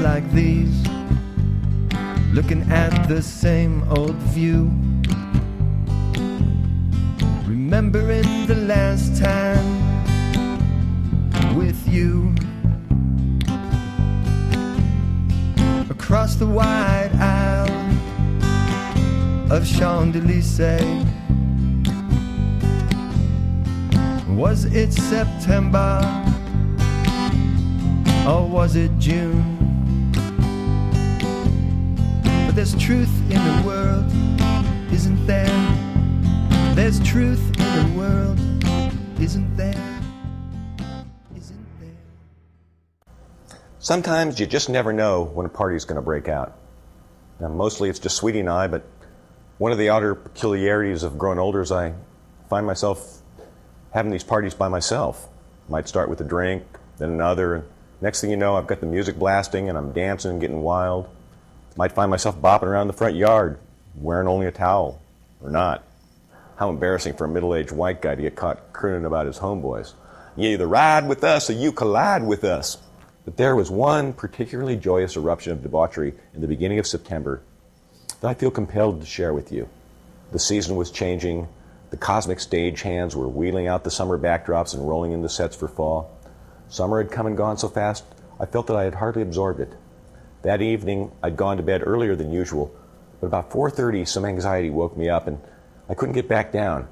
like these, looking at the same old view, remembering the last time with you. Across the wide aisle of Champs-Élysées, was it September or was it June? But there's truth in the world, isn't there? There's truth in the world, isn't there? Isn't there? Sometimes you just never know when a party's going to break out. Now, mostly it's just Sweetie and I, but one of the outer peculiarities of growing older is I find myself having these parties by myself. Might start with a drink, then another, and next thing you know, I've got the music blasting and I'm dancing and getting wild. Might find myself bopping around the front yard, wearing only a towel, or not. How embarrassing for a middle-aged white guy to get caught crooning about his homeboys. You either ride with us or you collide with us. But there was one particularly joyous eruption of debauchery in the beginning of September that I feel compelled to share with you. The season was changing. The cosmic stagehands were wheeling out the summer backdrops and rolling in the sets for fall. Summer had come and gone so fast, I felt that I had hardly absorbed it. That evening, I'd gone to bed earlier than usual, but about 4:30, some anxiety woke me up, and I couldn't get back down.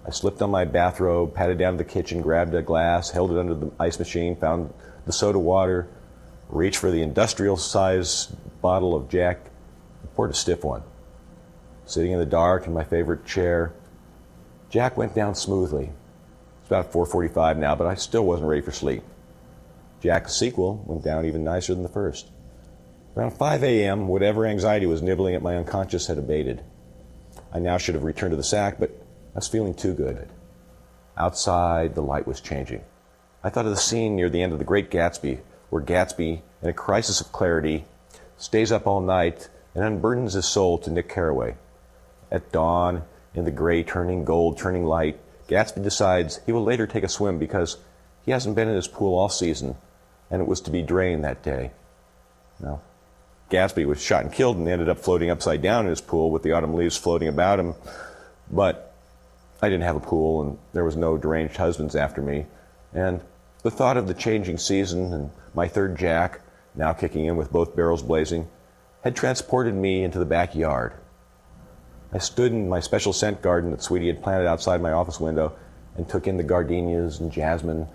I slipped on my bathrobe, padded down to the kitchen, grabbed a glass, held it under the ice machine, found the soda water, reached for the industrial-sized bottle of Jack, and poured a stiff one. Sitting in the dark in my favorite chair, Jack went down smoothly. It's about 4:45 now, but I still wasn't ready for sleep. Jack's sequel went down even nicer than the first. Around 5 a.m., whatever anxiety was nibbling at my unconscious had abated. I now should have returned to the sack, but I was feeling too good. Outside, the light was changing. I thought of the scene near the end of The Great Gatsby, where Gatsby, in a crisis of clarity, stays up all night and unburdens his soul to Nick Carraway. At dawn, in the gray turning gold turning light, Gatsby decides he will later take a swim because he hasn't been in his pool all season, and it was to be drained that day. Now, Gatsby was shot and killed and ended up floating upside down in his pool with the autumn leaves floating about him. But I didn't have a pool, and there was no deranged husbands after me. And the thought of the changing season and my third Jack, now kicking in with both barrels blazing, had transported me into the backyard. I stood in my special scent garden that Sweetie had planted outside my office window and took in the gardenias and jasmine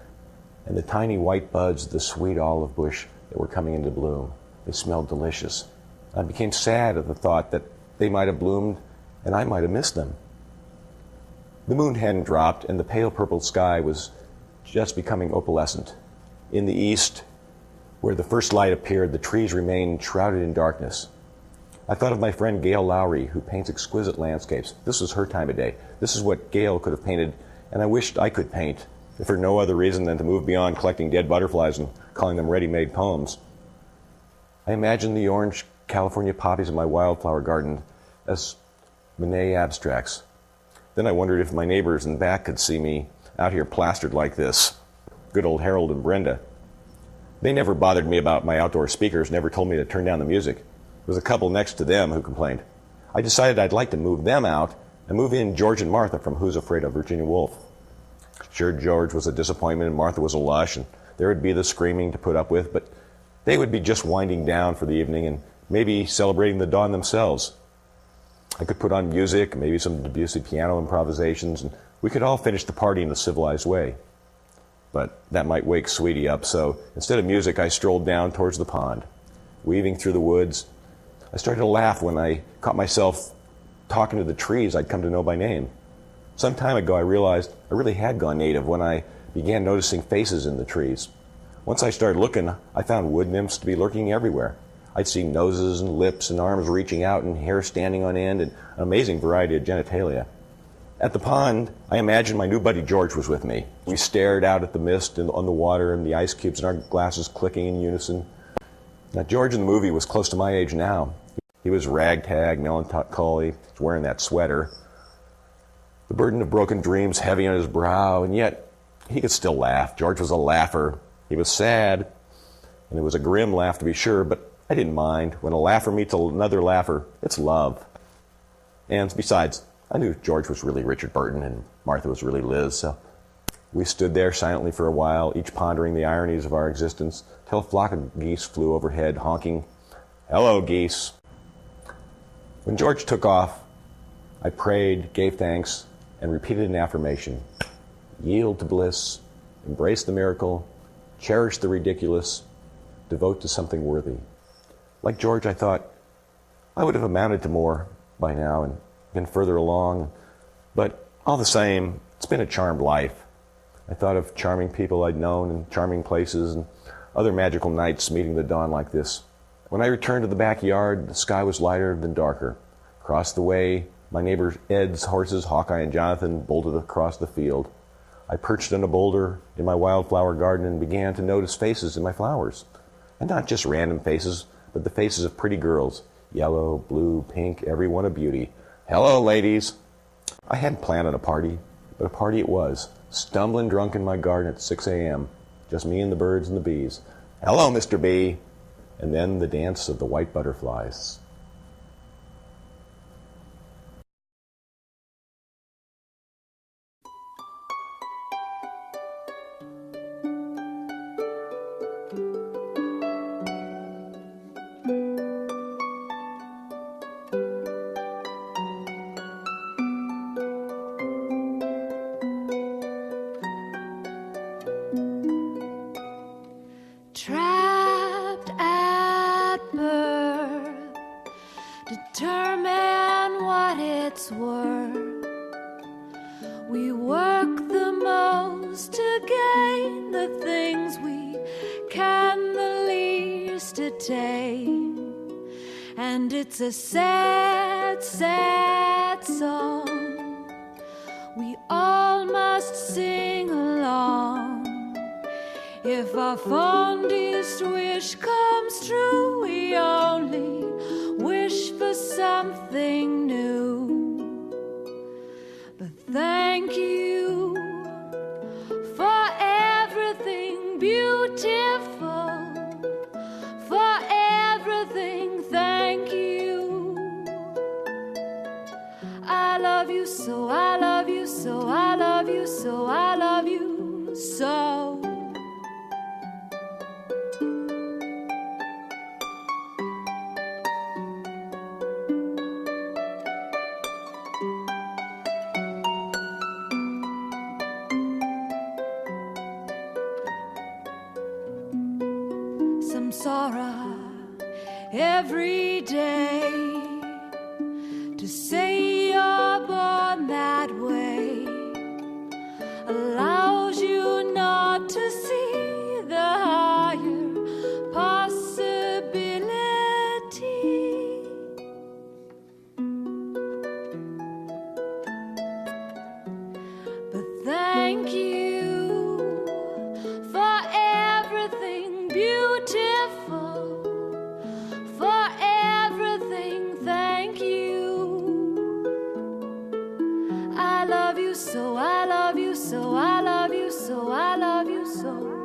and the tiny white buds of the sweet olive bush that were coming into bloom. They smelled delicious. I became sad at the thought that they might have bloomed and I might have missed them. The moon hadn't dropped and the pale purple sky was just becoming opalescent. In the east, where the first light appeared, the trees remained shrouded in darkness. I thought of my friend Gail Lowry, who paints exquisite landscapes. This was her time of day. This is what Gail could have painted, and I wished I could paint, if for no other reason than to move beyond collecting dead butterflies and calling them ready-made poems. I imagined the orange California poppies in my wildflower garden as Monet abstracts. Then I wondered if my neighbors in back could see me out here plastered like this. Good old Harold and Brenda. They never bothered me about my outdoor speakers, never told me to turn down the music. There was a couple next to them who complained. I decided I'd like to move them out and move in George and Martha from Who's Afraid of Virginia Woolf. Sure, George was a disappointment and Martha was a lush, and there would be the screaming to put up with, but they would be just winding down for the evening and maybe celebrating the dawn themselves. I could put on music, maybe some Debussy piano improvisations, and we could all finish the party in a civilized way. But that might wake Sweetie up, so instead of music, I strolled down towards the pond. Weaving through the woods, I started to laugh when I caught myself talking to the trees I'd come to know by name. Some time ago, I realized I really had gone native when I began noticing faces in the trees. Once I started looking, I found wood nymphs to be lurking everywhere. I'd see noses and lips and arms reaching out and hair standing on end and an amazing variety of genitalia. At the pond, I imagined my new buddy George was with me. We stared out at the mist and on the water and the ice cubes and our glasses clicking in unison. Now, George in the movie was close to my age now. He was ragtag, melancholy, he was wearing that sweater. The burden of broken dreams heavy on his brow, and yet he could still laugh. George was a laugher. He was sad, and it was a grim laugh to be sure, but I didn't mind. When a laugher meets another laugher, it's love. And besides, I knew George was really Richard Burton and Martha was really Liz, so we stood there silently for a while, each pondering the ironies of our existence, till a flock of geese flew overhead, honking, "Hello, geese." When George took off, I prayed, gave thanks, and repeated an affirmation. Yield to bliss, embrace the miracle, cherish the ridiculous, devote to something worthy. Like George, I thought I would have amounted to more by now and been further along, but all the same, it's been a charmed life. I thought of charming people I'd known and charming places and other magical nights meeting the dawn like this. When I returned to the backyard, the sky was lighter than darker. Across the way, my neighbor Ed's horses, Hawkeye and Jonathan, bolted across the field. I perched on a boulder in my wildflower garden and began to notice faces in my flowers. And not just random faces, but the faces of pretty girls. Yellow, blue, pink, every one a beauty. "Hello, ladies." I hadn't planned on a party, but a party it was. Stumbling drunk in my garden at 6 a.m. Just me and the birds and the bees. "Hello, Mr. B." And then the dance of the white butterflies. Trapped at birth, determine what it's worth. We work the most to gain the things we can the least attain. And it's a sad, sad song we all must sing along. If our fondest wish comes true, we only wish for something new. But thank you for everything beautiful, for everything, thank you. I love you so, I love you so, I love you so, I love you so. Samsara every day to say you're born that way allows you not to see the higher possibility. But thank you for everything beautiful, for everything, thank you. I love you so, I love you so, I love you so, I love you so.